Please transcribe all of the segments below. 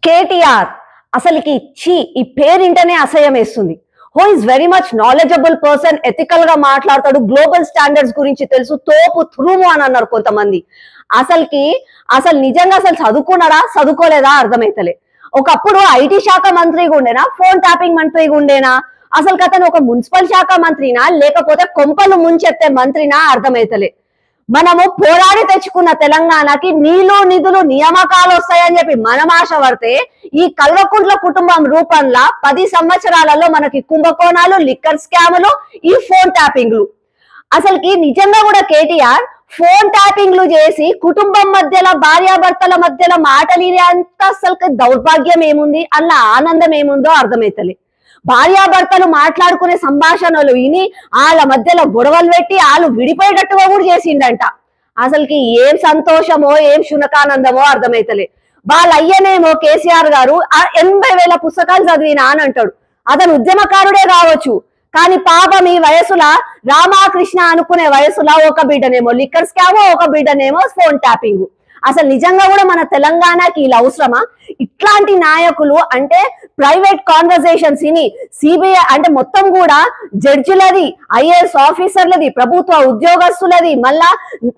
కేటీఆర్ అసలుకి ఛీ ఈ పేరింటనే అసహ్యం వేస్తుంది. హో is very much knowledgeable person, ethical గా మాట్లాడతాడు, గ్లోబల్ స్టాండర్డ్స్ గురించి తెలుసు, తోపు తురుము అని అన్నారు కొంతమంది. అసలు నిజంగా చదువుకున్నాడా చదువుకోలేదా అర్థమైతలే. ఒకప్పుడు ఐటీ శాఖ మంత్రిగా ఉండేనా, ఫోన్ ట్యాపింగ్ మంత్రిగా ఉండేనా, అసలు అతను ఒక మున్సిపల్ శాఖ మంత్రినా లేకపోతే కొంపలు ముంచెత్తే మంత్రినా అర్థమైతలే. మనము పోరాడి తెచ్చుకున్న తెలంగాణకి నీళ్లు నిధులు నియామకాలు వస్తాయని చెప్పి మనం ఆశ పడితే ఈ కల్వకుంట్ల కుటుంబం రూపంలో 10 సంవత్సరాలలో మనకి కుంభకోణాలు, లిక్కర్ స్కాములు, ఈ ఫోన్ ట్యాపింగ్లు. అసలుకి నిజంగా కూడా కేటీఆర్ ఫోన్ ట్యాపింగ్లు చేసి కుటుంబం మధ్యలో, భార్యాభర్తల మధ్యలో మాటలినే అంత అసలు దౌర్భాగ్యం ఏముంది, అలా ఆనందం ఏముందో అర్థమైతలే. భార్యాభర్తలు మాట్లాడుకునే సంభాషణలు విని వాళ్ళ మధ్యలో గొడవలు పెట్టి వాళ్ళు విడిపోయేటట్టుగా కూడా చేసిండంట. అసలుకి ఏం సంతోషమో ఏం శునకానందమో అర్థమైతలే. వాళ్ళ అయ్యనేమో కేసీఆర్ గారు 80,000 పుస్తకాలు చదివినా అని అంటాడు. అతను ఉద్యమకారుడే కావచ్చు, కానీ పాపం ఈ వయసులో రామకృష్ణ అనుకునే వయసులో ఒక బిడ్డనేమో లిక్కర్ స్కామ్, ఒక బిడ్డనేమో ఫోన్ ట్యాపింగ్. అసలు నిజంగా కూడా మన తెలంగాణకి ఇలా అవసరమా? ఇట్లాంటి నాయకులు అంటే ప్రైవేట్ కాన్వర్సేషన్స్ ఇని సిబిఐ అంటే మొత్తం కూడా జడ్జిలది, ఐఏఎస్ ఆఫీసర్లది, ప్రభుత్వ ఉద్యోగస్తులది, మళ్ళా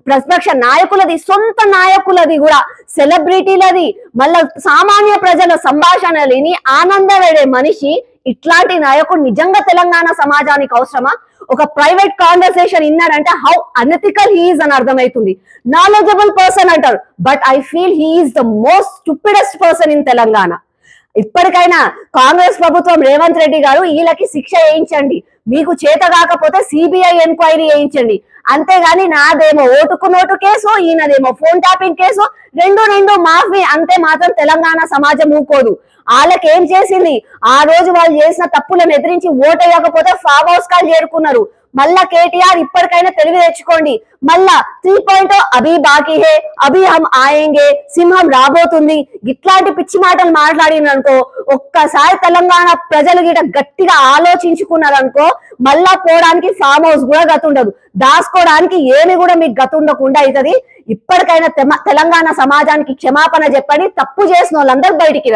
ప్రతిపక్ష నాయకులది, సొంత నాయకులది కూడా, సెలబ్రిటీలది, మళ్ళా సామాన్య ప్రజల సంభాషణలు విని ఆనందపడే మనిషి ఇట్లాంటి నాయకుడు నిజంగా తెలంగాణ సమాజానికి అవసరమా? ఒక ప్రైవేట్ కాన్వర్సేషన్ ఇన్నాడంటే హౌ అనెథికల్ హీఈస్ అని అర్థమవుతుంది. నాలెడ్జబుల్ పర్సన్ అంటారు, but I feel he is the most stupidest person in Telangana. ఇప్పటికైనా కాంగ్రెస్ ప్రభుత్వం, రేవంత్ రెడ్డి గారు వీళ్ళకి శిక్ష వేయించండి. మీకు చేత కాకపోతే సిబిఐ ఎంక్వైరీ చేయించండి. అంతేగాని నాదేమో ఓటుకు నోటు కేసు, ఈయనదేమో ఫోన్ ట్యాపింగ్ కేసు, రెండు మాఫీ అంతే మాత్రం తెలంగాణ సమాజం ఊకోదు. వాళ్ళకి ఏం చేసింది? ఆ రోజు వాళ్ళు చేసిన తప్పులను ఎదిరించి ఓటేయకపోతే ఫామ్ హౌస్ కాల్ చేరుకున్నారు. మళ్ళా కేటీఆర్ ఇప్పటికైనా తెలివి తెచ్చుకోండి. మళ్ళా 3.0 అభి బాకీ హే, అభి హమ్ ఆయేంగే, సింహం రాబోతుంది, ఇట్లాంటి పిచ్చి మాటలు మాట్లాడిననుకో, ఒక్కసారి తెలంగాణ ప్రజలు గిట గట్టిగా ఆలోచించుకున్నారనుకో, మళ్ళా పోవడానికి ఫామ్ హౌస్ కూడా గతుండదు, దాచుకోవడానికి ఏమి కూడా మీకు గతుండకుండా అవుతుంది. ఇప్పటికైనా తెలంగాణ సమాజానికి క్షమాపణ చెప్పండి. తప్పు చేసిన వాళ్ళందరూ బయటికి